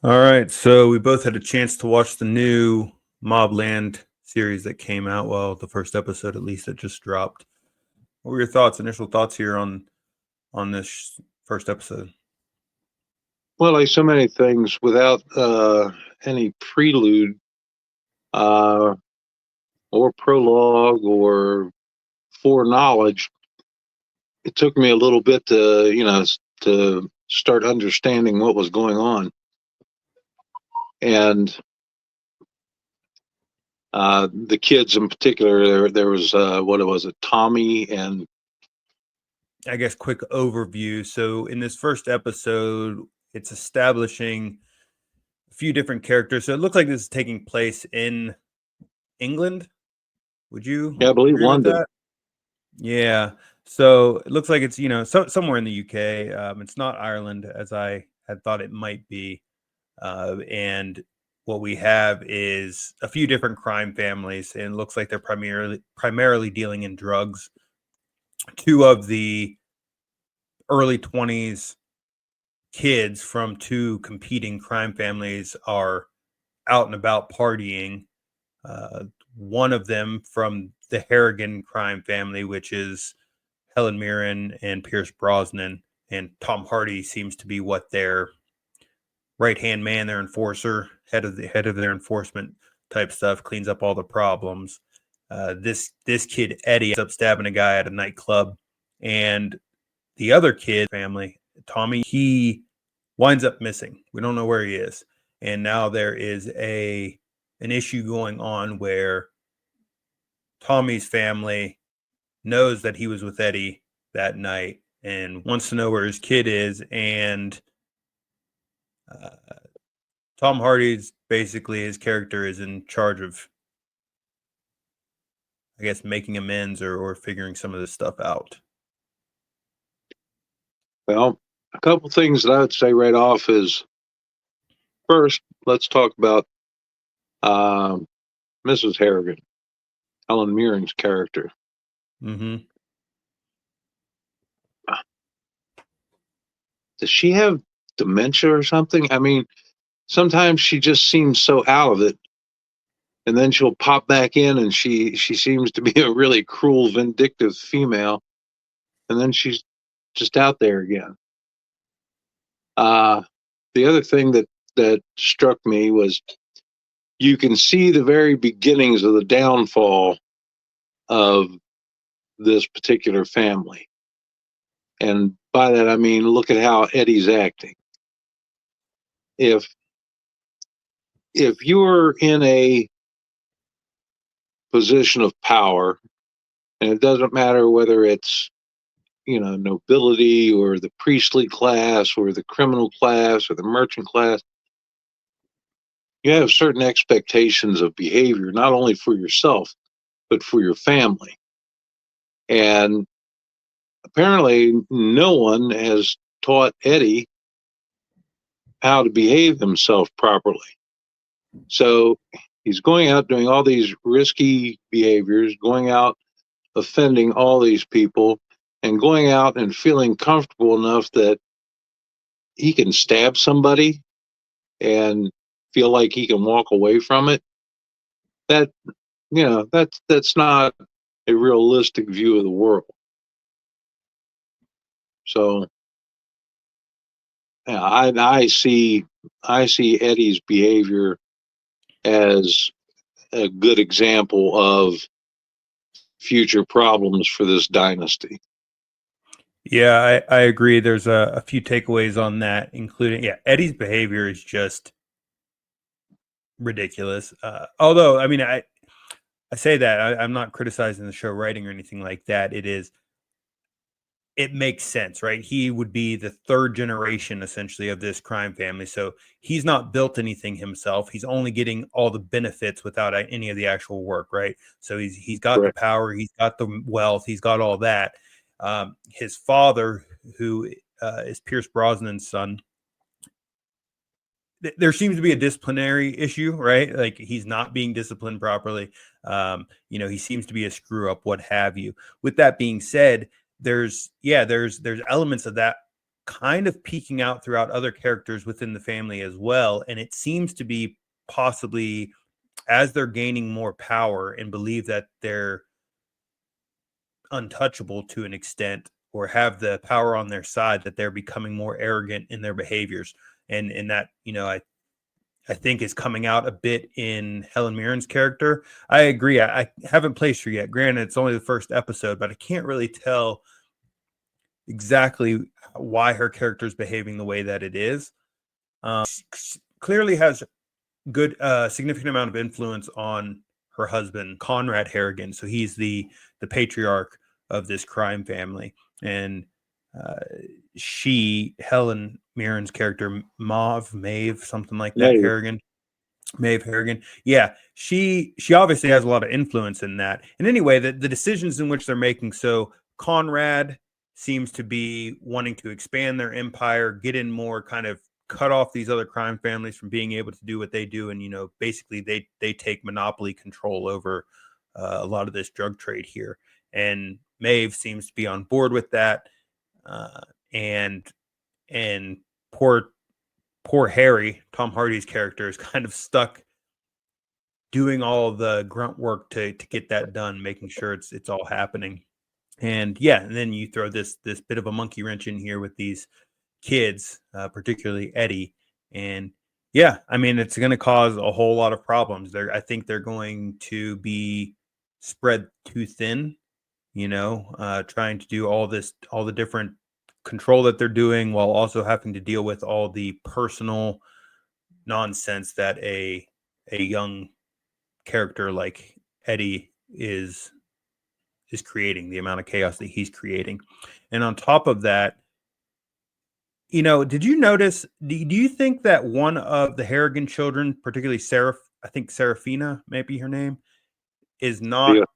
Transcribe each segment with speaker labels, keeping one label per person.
Speaker 1: All right, so we both had a chance to watch the new MobLand series that came out. Well, the first episode, at least, that just dropped. What were your thoughts, initial thoughts here on this first episode?
Speaker 2: Well, like so many things, without any prelude uh, or prologue or foreknowledge, it took me a little bit to start understanding what was going on. And the kids in particular, there was what was it, Tommy and
Speaker 1: I guess quick overview. So in this first episode, it's establishing a few different characters. So it looks like this is taking place in England. Would you
Speaker 2: yeah, I believe
Speaker 1: agree with
Speaker 2: London.
Speaker 1: that? Yeah. So it looks like it's somewhere in the UK. It's not Ireland as I had thought it might be. And what we have is a few different crime families, and it looks like they're primarily dealing in drugs. Two of the early 20s kids from two competing crime families are out and about partying. Uh, One of them from the Harrigan crime family, which is Helen Mirren and Pierce Brosnan, and Tom Hardy seems to be what their right hand man, their enforcer, head of their enforcement type stuff, cleans up all the problems. This kid Eddie ends up stabbing a guy at a nightclub, and the other kid family, Tommy, he winds up missing. We don't know where he is, and now there is a an issue going on where Tommy's family knows that he was with Eddie that night and wants to know where his kid is, and uh, Tom Hardy's basically his character is in charge of, I guess, making amends or figuring some of this stuff out.
Speaker 2: Well, a couple things that I would say right off is first, let's talk about um, Mrs. Harrigan, Helen Mirren's character.
Speaker 1: Mm-hmm.
Speaker 2: Does she have dementia or something? I mean, sometimes she just seems so out of it, and then she'll pop back in, and she seems to be a really cruel, vindictive female, and then she's just out there again. Uh, the other thing that struck me was you can see the very beginnings of the downfall of this particular family, and by that I mean look at how Eddie's acting. If if you're in a position of power, and it doesn't matter whether it's nobility or the priestly class or the criminal class or the merchant class, you have certain expectations of behavior, not only for yourself but for your family. And apparently no one has taught Eddie how to behave himself properly. So he's going out doing all these risky behaviors, going out offending all these people, and going out and feeling comfortable enough that he can stab somebody and feel like he can walk away from it. That that's not a realistic view of the world. So yeah, I see Eddie's behavior as a good example of future problems for this dynasty.
Speaker 1: Yeah, I agree. There's a few takeaways on that, including, yeah, Eddie's behavior is just ridiculous. Although, I mean, I say that I'm not criticizing the show writing or anything like that. It makes sense, right? He would be the third generation essentially of this crime family. So he's not built anything himself. He's only getting all the benefits without any of the actual work, right? So he's got the
Speaker 2: Correct.
Speaker 1: power, he's got the wealth, he's got all that. His father, who is Pierce Brosnan's son, there seems to be a disciplinary issue, right? Like he's not being disciplined properly. He seems to be a screw up, what have you. With that being said, there's elements of that kind of peeking out throughout other characters within the family as well. And it seems to be possibly as they're gaining more power and believe that they're untouchable to an extent or have the power on their side, that they're becoming more arrogant in their behaviors. And that, I think is coming out a bit in Helen Mirren's character. I agree. I haven't placed her yet. Granted, it's only the first episode, but I can't really tell exactly why her character is behaving the way that it is. Clearly has good, significant amount of influence on her husband, Conrad Harrigan. So he's the patriarch of this crime family, and uh, Helen Mirren's character, Maeve, something like that,
Speaker 2: Hey,
Speaker 1: Harrigan. Maeve Harrigan. Yeah, she obviously has a lot of influence in that. And anyway, the decisions in which they're making. So Conrad seems to be wanting to expand their empire, get in more, kind of cut off these other crime families from being able to do what they do, and basically they take monopoly control over a lot of this drug trade here. And Maeve seems to be on board with that, uh, and and poor Harry, Tom Hardy's character, is kind of stuck doing all the grunt work to get that done, making sure it's all happening. And yeah, and then you throw this bit of a monkey wrench in here with these kids, particularly Eddie, and yeah, I mean it's going to cause a whole lot of problems. I think they're going to be spread too thin. Trying to do all the different control that they're doing, while also having to deal with all the personal nonsense that a young character like Eddie is creating, the amount of chaos that he's creating. And on top of that, did you notice, do you think that one of the Harrigan children, particularly Sarah, I think Serafina might be her name, is
Speaker 2: yeah,
Speaker 1: not,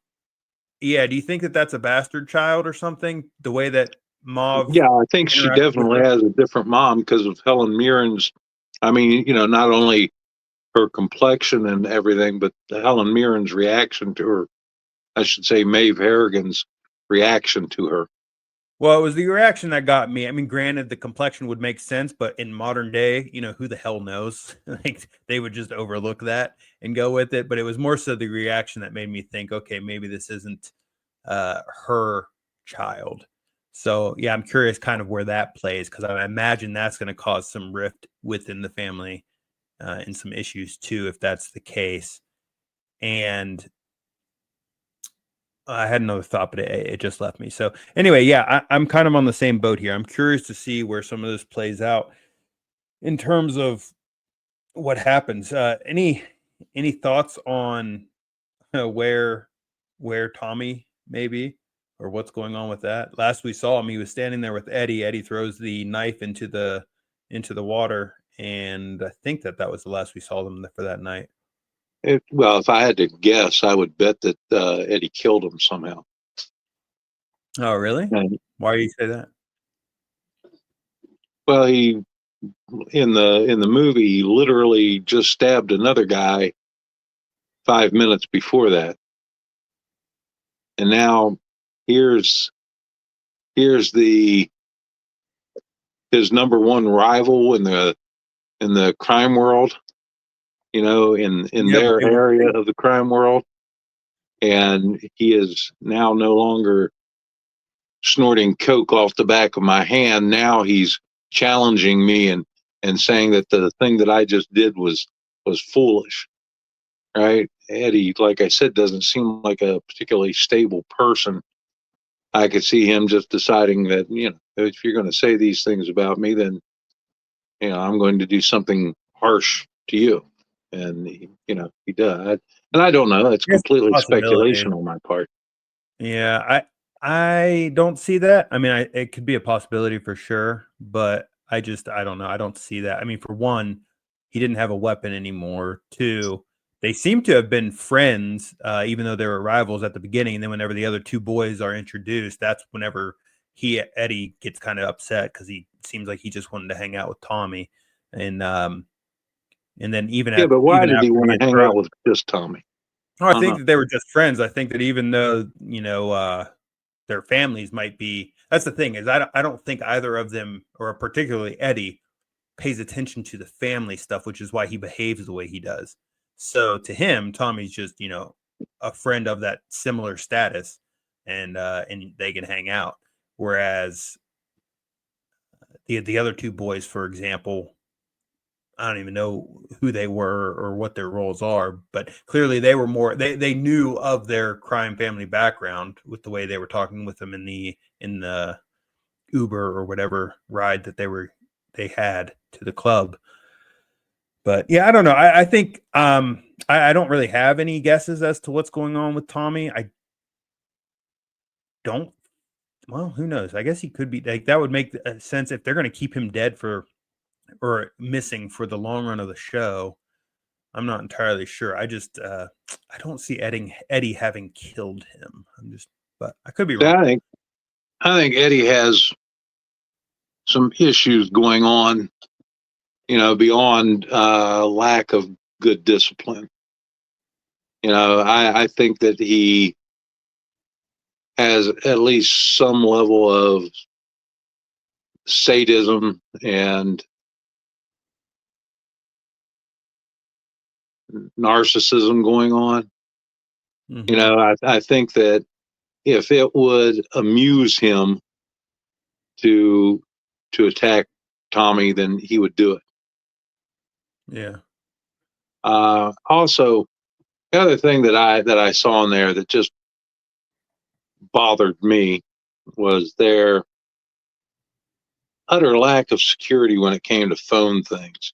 Speaker 1: yeah, do you think that that's a bastard child or something? The way that Mauve
Speaker 2: yeah, I think she
Speaker 1: interacted with
Speaker 2: definitely
Speaker 1: her?
Speaker 2: has a different mom because of Helen Mirren's. I mean, not only her complexion and everything, but Helen Mirren's reaction to her. I should say Maeve Harrigan's reaction to her.
Speaker 1: Well, it was the reaction that got me. I mean, granted, the complexion would make sense, but in modern day, who the hell knows? Like they would just overlook that and go with it. But it was more so the reaction that made me think, okay, maybe this isn't her child. So yeah, I'm curious kind of where that plays, because I imagine that's going to cause some rift within the family, and some issues too, if that's the case. And I had another thought, but it just left me. So anyway, yeah, I'm kind of on the same boat here. I'm curious to see where some of this plays out in terms of what happens. Any thoughts on where Tommy may be, or what's going on with that? Last we saw him, he was standing there with Eddie. Eddie throws the knife into the water, and I think that was the last we saw them for that night.
Speaker 2: Well, if I had to guess, I would bet that Eddie killed him somehow.
Speaker 1: Oh, really?
Speaker 2: And
Speaker 1: Why do you say that?
Speaker 2: well, he in the movie he literally just stabbed another guy 5 minutes before that, and now here's here's the his number one rival in the crime world, in
Speaker 1: Yep.
Speaker 2: their area of the crime world, and he is now no longer snorting coke off the back of my hand. Now he's challenging me and saying that the thing that I just did was foolish. Right? Eddie, like I said, doesn't seem like a particularly stable person. I could see him just deciding that, if you're going to say these things about me, then, I'm going to do something harsh to you. And, he does. And I don't know. It's
Speaker 1: Yes,
Speaker 2: completely
Speaker 1: possibility.
Speaker 2: speculation on my part.
Speaker 1: Yeah, I don't see that. I mean, it could be a possibility for sure, but I don't know. I don't see that. I mean, for one, he didn't have a weapon anymore. Two, they seem to have been friends, even though they were rivals at the beginning. And then whenever the other two boys are introduced, that's whenever Eddie gets kind of upset, because he seems like he just wanted to hang out with Tommy, and and then
Speaker 2: Yeah, but why
Speaker 1: even
Speaker 2: did he
Speaker 1: after he
Speaker 2: want
Speaker 1: had
Speaker 2: to hang
Speaker 1: thrown.
Speaker 2: out with just Tommy?
Speaker 1: Oh, I
Speaker 2: Uh
Speaker 1: think
Speaker 2: huh.
Speaker 1: that they were just friends. I think that even though, their families might be That's the thing is I don't think either of them, or particularly Eddie, pays attention to the family stuff, which is why he behaves the way he does. So to him, Tommy's just, a friend of that similar status, and they can hang out. Whereas the other two boys, for example, I don't even know who they were or what their roles are, but clearly they were more they knew of their crime family background with the way they were talking with them in the Uber or whatever ride that they had to the club. But yeah, I don't know. I think I don't really have any guesses as to what's going on with Tommy. I don't. Well, who knows? I guess he could be like that would make sense if they're going to keep him dead for or missing for the long run of the show. I'm not entirely sure. I don't see Eddie having killed him. But I could be
Speaker 2: Yeah,
Speaker 1: wrong.
Speaker 2: I think Eddie has some issues going on, beyond lack of good discipline. I think that he has at least some level of sadism and narcissism going on.
Speaker 1: Hmm.
Speaker 2: I think that if it would amuse him to attack Tommy, then he would do it.
Speaker 1: Yeah.
Speaker 2: Also, the other thing that I saw in there that just bothered me was their utter lack of security when it came to phone things.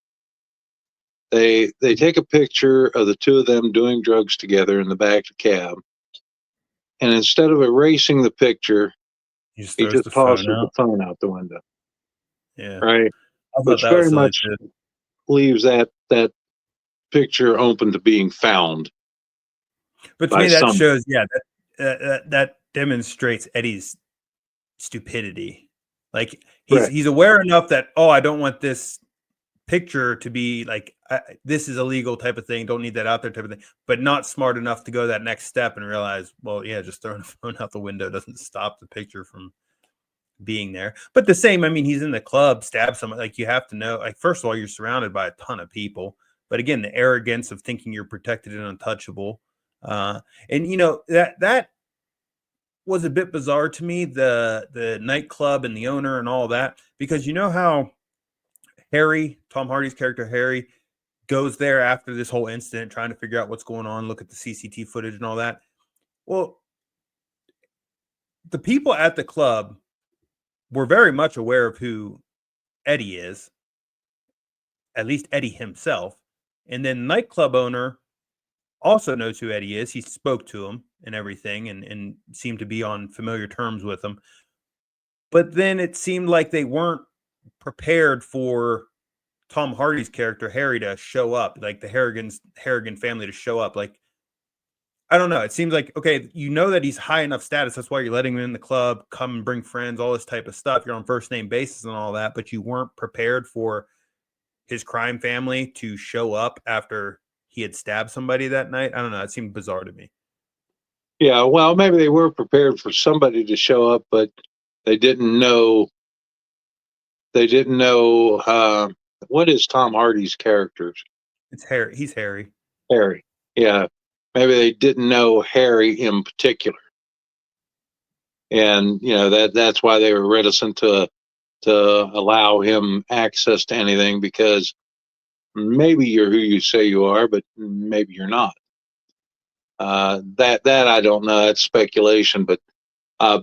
Speaker 2: They take a picture of the two of them doing drugs together in the back of the cab, and instead of erasing the picture,
Speaker 1: He just
Speaker 2: he
Speaker 1: throws
Speaker 2: just
Speaker 1: the phone
Speaker 2: tosses the
Speaker 1: out.
Speaker 2: phone out the window,
Speaker 1: Yeah.
Speaker 2: right?
Speaker 1: I thought
Speaker 2: Which
Speaker 1: that was
Speaker 2: very
Speaker 1: silly
Speaker 2: much
Speaker 1: too.
Speaker 2: leaves that picture open to being found
Speaker 1: But to
Speaker 2: by
Speaker 1: me, that
Speaker 2: some.
Speaker 1: shows, yeah, that demonstrates Eddie's stupidity. Like
Speaker 2: Correct.
Speaker 1: he's aware enough that, oh, I don't want this picture to be like this is illegal type of thing. Don't need that out there type of thing. But not smart enough to go that next step and realize, well, yeah, just throwing a phone out the window doesn't stop the picture from being there. But the same, I mean, he's in the club, stab someone. Like you have to know, like first of all, you're surrounded by a ton of people. But again, the arrogance of thinking you're protected and untouchable. Uh, and that was a bit bizarre to me, the nightclub and the owner and all that, because you know how Harry, Tom Hardy's character Harry, goes there after this whole incident, trying to figure out what's going on, look at the CCTV footage and all that. Well, the people at the club were very much aware of who Eddie is, at least Eddie himself. And then the nightclub owner also knows who Eddie is. He spoke to him and everything and seemed to be on familiar terms with him. But then it seemed like they weren't prepared for Tom Hardy's character Harry to show up, like the Harrigan family to show up. Like I don't know. It seems like okay, you know that he's high enough status. That's why you're letting him in the club, come and bring friends, all this type of stuff. You're on first name basis and all that, but you weren't prepared for his crime family to show up after he had stabbed somebody that night. I don't know. It seemed bizarre to me.
Speaker 2: Yeah, well, maybe they were prepared for somebody to show up, but they didn't know. They didn't know what is Tom Hardy's character's
Speaker 1: It's Harry. He's Harry.
Speaker 2: Harry. Yeah, maybe they didn't know Harry in particular, and that's why they were reticent to allow him access to anything because maybe you're who you say you are, but maybe you're not. That I don't know. That's speculation. But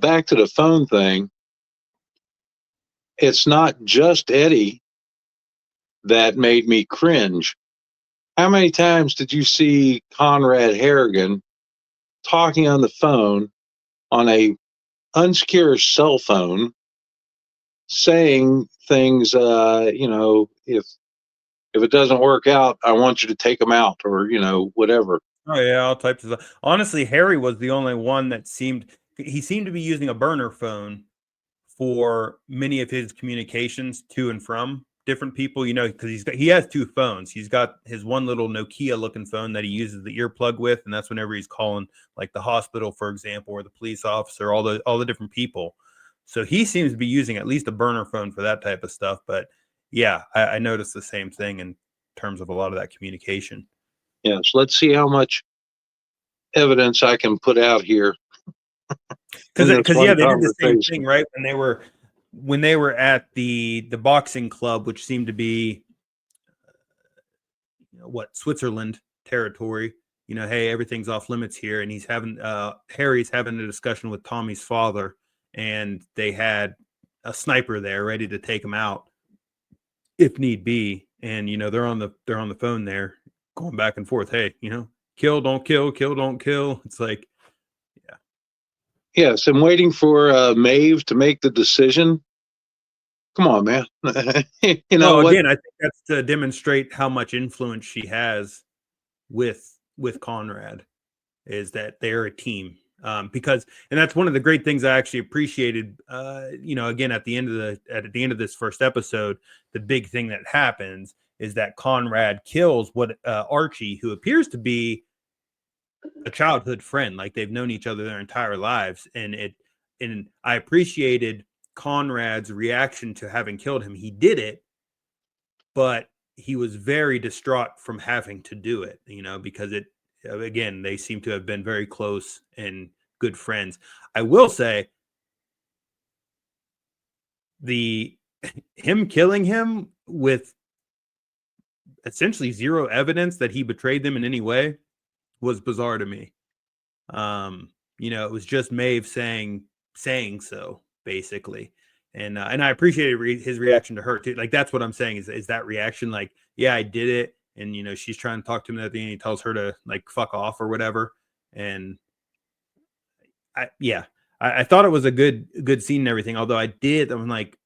Speaker 2: back to the phone thing, it's not just Eddie that made me cringe. How many times did you see Conrad Harrigan talking on the phone on a unsecure cell phone, saying things? If it doesn't work out, I want you to take them out, or whatever.
Speaker 1: Oh yeah, all types of stuff. Honestly, Harry was the only one that seemed to be using a burner phone for many of his communications to and from different people, because he has two phones. He's got his one little Nokia looking phone that he uses the earplug with, and that's whenever he's calling like the hospital, for example, or the police officer, all the different people. So he seems to be using at least a burner phone for that type of stuff. But yeah, I noticed the same thing in terms of a lot of that communication.
Speaker 2: Yes, let's see how much evidence I can put out here in this
Speaker 1: Because yeah,
Speaker 2: one
Speaker 1: they did the same
Speaker 2: conversation.
Speaker 1: thing, right? When they were at the boxing club, which seemed to be what, Switzerland territory. Hey, everything's off limits here, and Harry's having a discussion with Tommy's father, and they had a sniper there ready to take him out if need be. And they're on the phone there, going back and forth. Hey, kill, don't kill, kill, don't kill. It's like, yeah.
Speaker 2: Yes, I'm waiting for Maeve to make the decision. Come on, man. You know
Speaker 1: Well,
Speaker 2: what?
Speaker 1: again, I think that's to demonstrate how much influence she has with Conrad, is that they're a team. Because, and that's one of the great things I actually appreciated. Again, at the end of this first episode, the big thing that happens is that Conrad kills what Archie, who appears to be a childhood friend, like they've known each other their entire lives, and I appreciated Conrad's reaction to having killed him. He did it, but he was very distraught from having to do it, because again, they seem to have been very close and good friends. I will say the him killing him with essentially zero evidence that he betrayed them in any way was bizarre to me. It was just Maeve saying so, basically. And I appreciated his reaction to her too. Like, that's what I'm saying, is that reaction, like, yeah, I did it, and she's trying to talk to him at the end. He tells her to, like, fuck off or whatever. And I thought it was a good scene and everything. Although I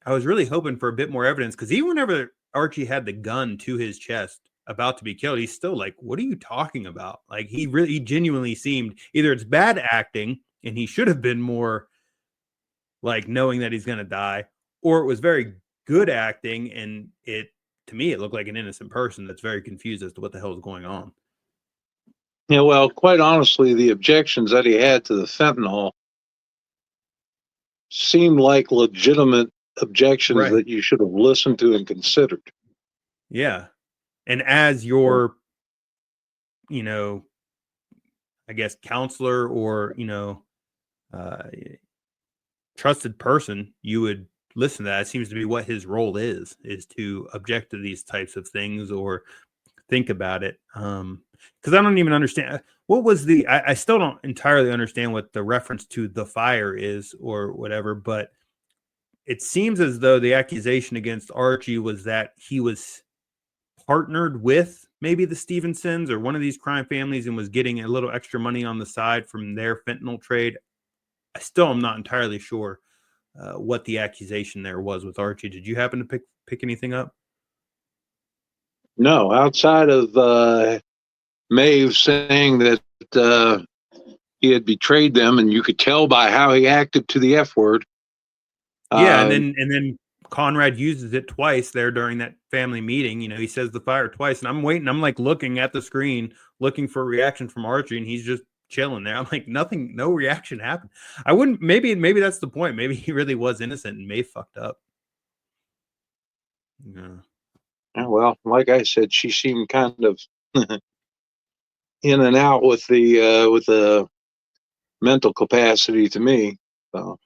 Speaker 1: was really hoping for a bit more evidence, because even whenever Archie had the gun to his chest about to be killed, he's still like, "What are you talking about?" Like, he genuinely seemed, either it's bad acting and he should have been more like knowing that he's gonna die, or it was very good acting, and to me it looked like an innocent person that's very confused as to what the hell is going on.
Speaker 2: Yeah, well, quite honestly, the objections that he had to the fentanyl seemed like legitimate objections
Speaker 1: Right.
Speaker 2: that you should have listened to and considered.
Speaker 1: Yeah. And as your, you know, I guess, counselor, or uh, trusted person, you would listen to that. It seems to be what his role is to object to these types of things or think about it. Because I don't even understand what was I still don't entirely understand what the reference to the fire is or whatever, but it seems as though the accusation against Archie was that he was partnered with maybe the Stevensons or one of these crime families and was getting a little extra money on the side from their fentanyl trade. I still am not entirely sure what the accusation there was with Archie. Did you happen to pick anything up?
Speaker 2: No, outside of Maeve saying that uh, he had betrayed them, and you could tell by how he acted to the F word.
Speaker 1: Yeah, and
Speaker 2: Uh,
Speaker 1: then Conrad uses it twice there during that family meeting. He says the fire twice, and I'm waiting. I'm like looking at the screen, looking for a reaction from Archie, and he's just chilling there. I'm like, nothing, no reaction happened. I wouldn't. Maybe that's the point. Maybe he really was innocent and May fucked up. Yeah.
Speaker 2: well, like I said, she seemed kind of in and out with the mental capacity to me. So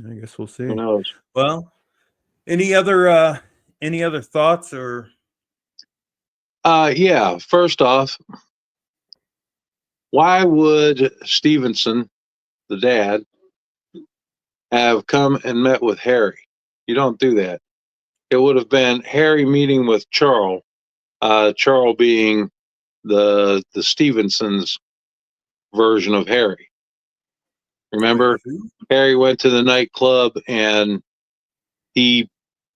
Speaker 1: I guess we'll
Speaker 2: who
Speaker 1: see.
Speaker 2: knows?
Speaker 1: Well, any other thoughts or
Speaker 2: Yeah. First off, why would Stevenson, the dad, have come and met with Harry? You don't do that. It would have been Harry meeting with Charles. Charles being the Stevensons version of Harry.
Speaker 1: wait,
Speaker 2: Remember,
Speaker 1: who?
Speaker 2: Harry went to the nightclub and he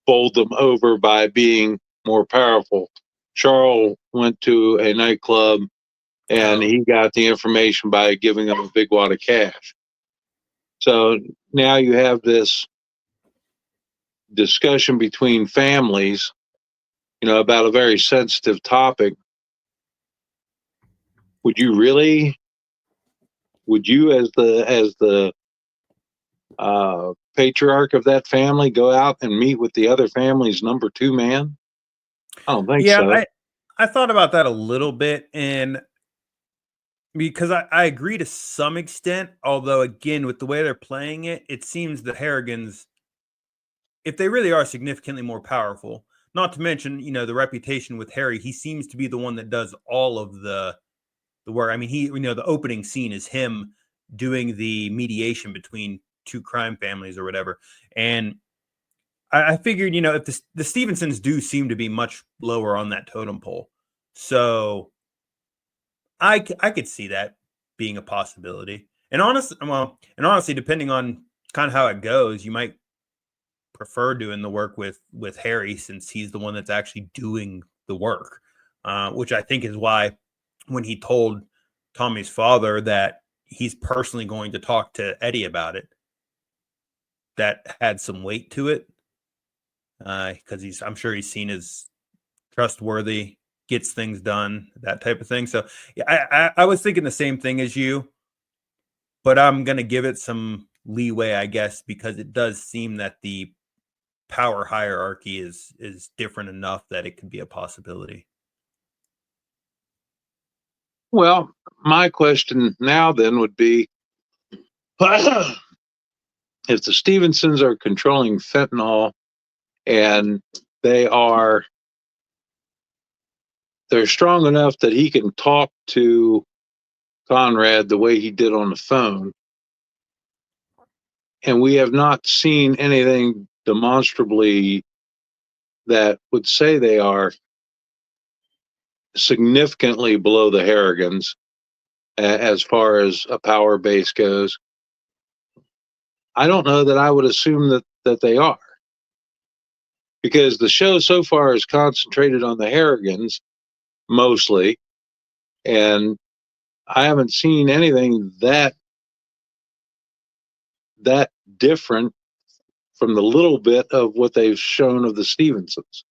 Speaker 2: bowled them over by being more powerful. Charles went to a nightclub and
Speaker 1: Oh,
Speaker 2: he got the information by giving them a big wad of cash. So now you have this discussion between families, about a very sensitive topic. Would you really, would you as the patriarch of that family go out and meet with the other family's number two man? I don't think
Speaker 1: Yeah,
Speaker 2: so.
Speaker 1: I thought about that a little bit, and because I agree to some extent, although again, with the way they're playing it, it seems the Harrigans, if they really are significantly more powerful, not to mention, the reputation with Harry, he seems to be the one that does all of the work. I mean, the opening scene is him doing the mediation between two crime families or whatever. And I figured, if the Stevensons do seem to be much lower on that totem pole. So I could see that being a possibility. And honestly, depending on kind of how it goes, you might prefer doing the work with Harry since he's the one that's actually doing the work, which I think is why when he told Tommy's father that he's personally going to talk to Eddie about it, that had some weight to it because I'm sure he's seen as trustworthy, gets things done, that type of thing. So yeah, I was thinking the same thing as you, but I'm gonna give it some leeway, I guess, because it does seem that the power hierarchy is different enough that it could be a possibility.
Speaker 2: Well, my question now then would be if the Stevensons are controlling fentanyl and they are they're strong enough that he can talk to Conrad the way he did on the phone, and we have not seen anything demonstrably that would say they are significantly below the Harrigans as far as a power base goes. I don't know that I would assume that they are, because the show so far is concentrated on the Harrigans mostly, and I haven't seen anything that different from the little bit of what they've shown of the Stevensons.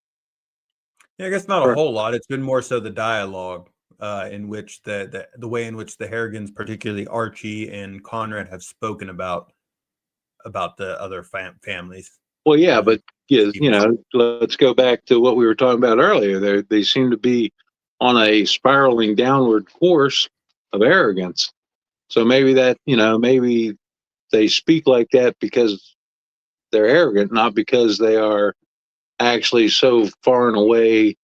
Speaker 1: Yeah, I guess not a
Speaker 2: Or,
Speaker 1: whole lot. It's been more so the dialogue in which the way in which the Harrigans, particularly Archie and Conrad, have spoken about the other families.
Speaker 2: well, yeah,
Speaker 1: Uh,
Speaker 2: but yeah,
Speaker 1: Stevenson.
Speaker 2: let's go back to what we were talking about earlier. They seem to be on a spiraling downward course of arrogance. So maybe maybe they speak like that because they're arrogant, not because they are actually so far and away,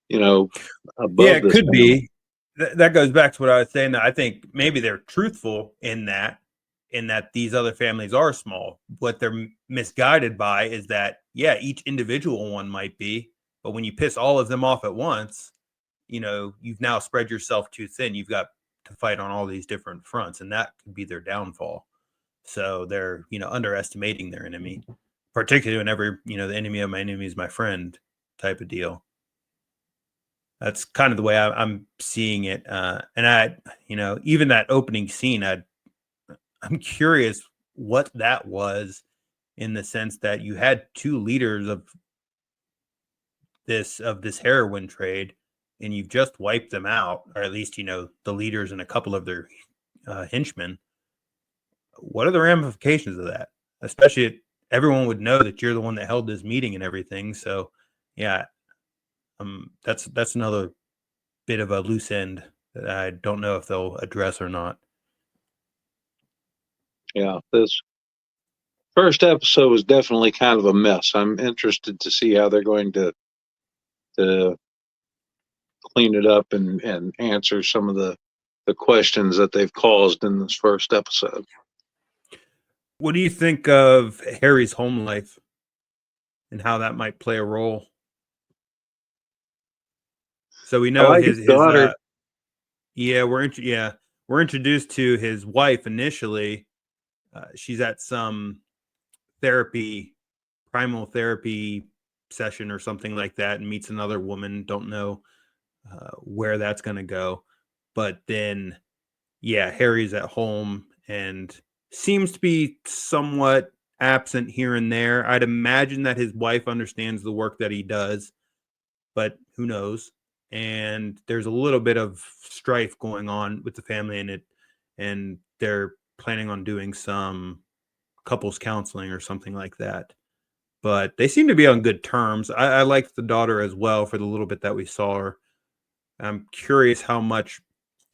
Speaker 2: you know,
Speaker 1: Yeah,
Speaker 2: above
Speaker 1: it
Speaker 2: this
Speaker 1: could
Speaker 2: family.
Speaker 1: be. That goes back to what I was saying. That I think maybe they're truthful in that these other families are small. What they're misguided by is that, yeah, each individual one might be, but when you piss all of them off at once, you've now spread yourself too thin. You've got to fight on all these different fronts, and that could be their downfall. So they're, underestimating their enemy, particularly whenever, the enemy of my enemy is my friend type of deal. That's kind of the way I'm seeing it. And even that opening scene, I'm curious what that was, in the sense that you had two leaders of this heroin trade, and you've just wiped them out, or at least the leaders and a couple of their henchmen. What are the ramifications of that? Especially everyone would know that you're the one that held this meeting and everything. So, yeah, that's another bit of a loose end that I don't know if they'll address or not.
Speaker 2: Yeah, this first episode was definitely kind of a mess. I'm interested to see how they're going to clean it up and answer some of the questions that they've caused in this first episode.
Speaker 1: What do you think of Harry's home life and how that might play a role? So we
Speaker 2: I
Speaker 1: know
Speaker 2: like his
Speaker 1: his
Speaker 2: daughter.
Speaker 1: we're introduced to his wife initially. She's at some therapy, primal therapy session or something like that, and meets another woman. Don't know where that's going to go, but then yeah, Harry's at home and seems to be somewhat absent here and there. I'd imagine that his wife understands the work that he does, but who knows? And there's a little bit of strife going on with the family, and they're planning on doing some couples counseling or something like that. But they seem to be on good terms. I liked the daughter as well for the little bit that we saw her. I'm curious how much,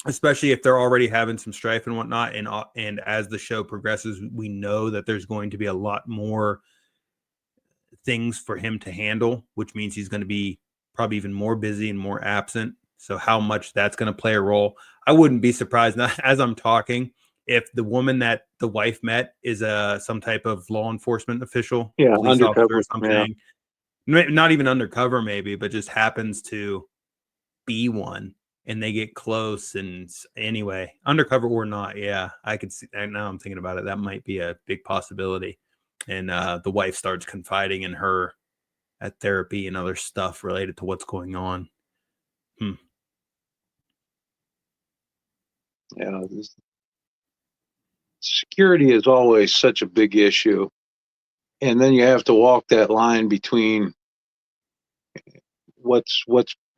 Speaker 1: especially if they're already having some strife and whatnot, and as the show progresses, we know that there's going to be a lot more things for him to handle, which means he's going to be probably even more busy and more absent. So how much that's going to play a role, I wouldn't be surprised now, as I'm talking, if the woman that the wife met is some type of law enforcement official,
Speaker 2: Yeah,
Speaker 1: police officer or
Speaker 2: undercover. Yeah,
Speaker 1: something, not even undercover maybe, but just happens to be one, and they get close. And anyway, undercover or not, yeah, I could see. Now I'm thinking about it, that might be a big possibility. And the wife starts confiding in her at therapy and other stuff related to what's going on.
Speaker 2: yeah. Security is always such a big issue, and then you have to walk that line between what's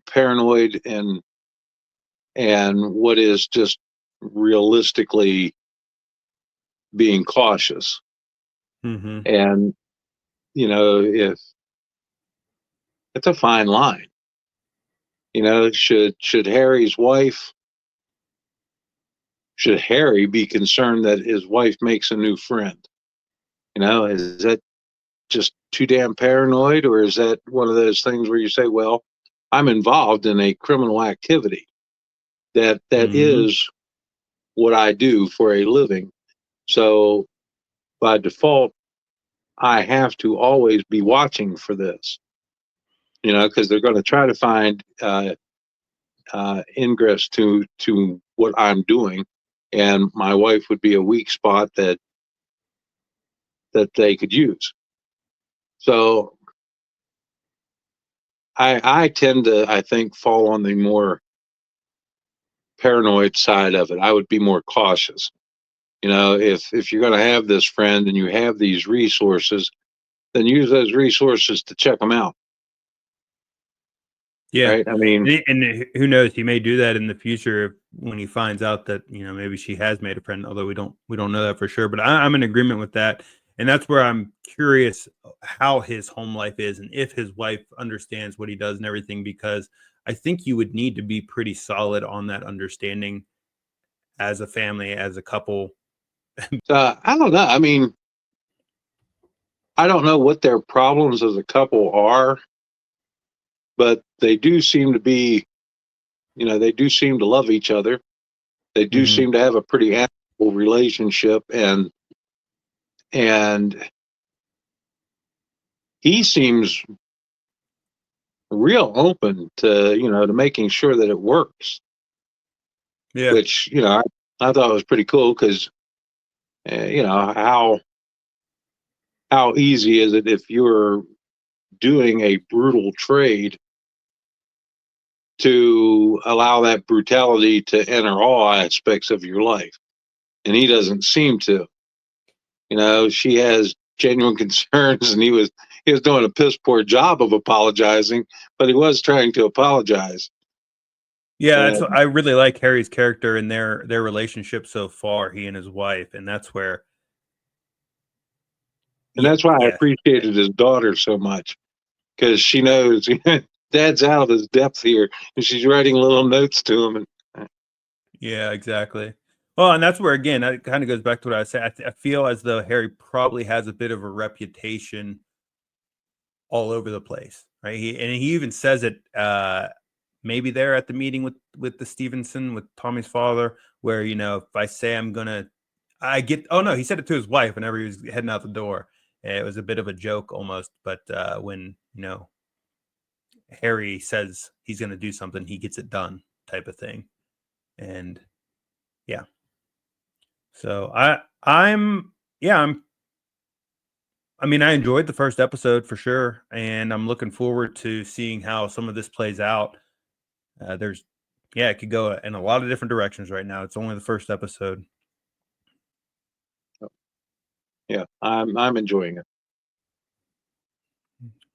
Speaker 2: paranoid and what is just realistically being cautious.
Speaker 1: Mm-hmm.
Speaker 2: And if it's a fine line. Should Harry be concerned that his wife makes a new friend? Is that just too damn paranoid, or is that one of those things where you say, well, I'm involved in a criminal activity that
Speaker 1: Mm-hmm.
Speaker 2: is what I do for a living. So by default, I have to always be watching for this, because they're going to try to find ingress to what I'm doing, and my wife would be a weak spot that they could use. So I tend to, I think, fall on the more paranoid side of it. I would be more cautious. If you're going to have this friend and you have these resources, then use those resources to check them out.
Speaker 1: Yeah,
Speaker 2: Right? I mean,
Speaker 1: and who knows? He may do that in the future when he finds out that maybe she has made a friend. Although we don't know that for sure. But I'm in agreement with that, and that's where I'm curious how his home life is and if his wife understands what he does and everything. Because I think you would need to be pretty solid on that understanding as a family, as a couple.
Speaker 2: I don't know. I mean, I don't know what their problems as a couple are, but they do seem to be, they do seem to love each other. They do
Speaker 1: Mm-hmm.
Speaker 2: seem to have a pretty amicable relationship, and he seems real open to making sure that it works,
Speaker 1: Yeah.
Speaker 2: which I thought was pretty cool because how easy is it if you're doing a brutal trade to allow that brutality to enter all aspects of your life? And he doesn't seem to. She has genuine concerns, and he was doing a piss poor job of apologizing, but he was trying to apologize.
Speaker 1: Yeah, that's what
Speaker 2: And
Speaker 1: I really like Harry's character and their relationship so far, he and his wife, and that's where
Speaker 2: and
Speaker 1: yeah,
Speaker 2: that's why I
Speaker 1: yeah.
Speaker 2: appreciated his daughter so much, because she knows dad's out of his depth here, and she's writing little notes to him. And
Speaker 1: Yeah, exactly. Well, and that's where again, that kind of goes back to what I said. I feel as though Harry probably has a bit of a reputation all over the place, right? He even says it maybe there at the meeting with the Stevenson with Tommy's father, where if I say I'm gonna, I get. Oh no, he said it to his wife whenever he was heading out the door. It was a bit of a joke almost, but when Harry says he's gonna do something, he gets it done, type of thing, and yeah. So I'm yeah, I mean, I enjoyed the first episode for sure, and I'm looking forward to seeing how some of this plays out. There's yeah, it could go in a lot of different directions right now. It's only the first episode.
Speaker 2: yeah, I'm enjoying it.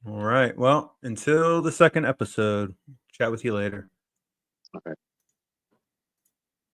Speaker 1: All right. Well, until the second episode, chat with you later.
Speaker 2: Okay.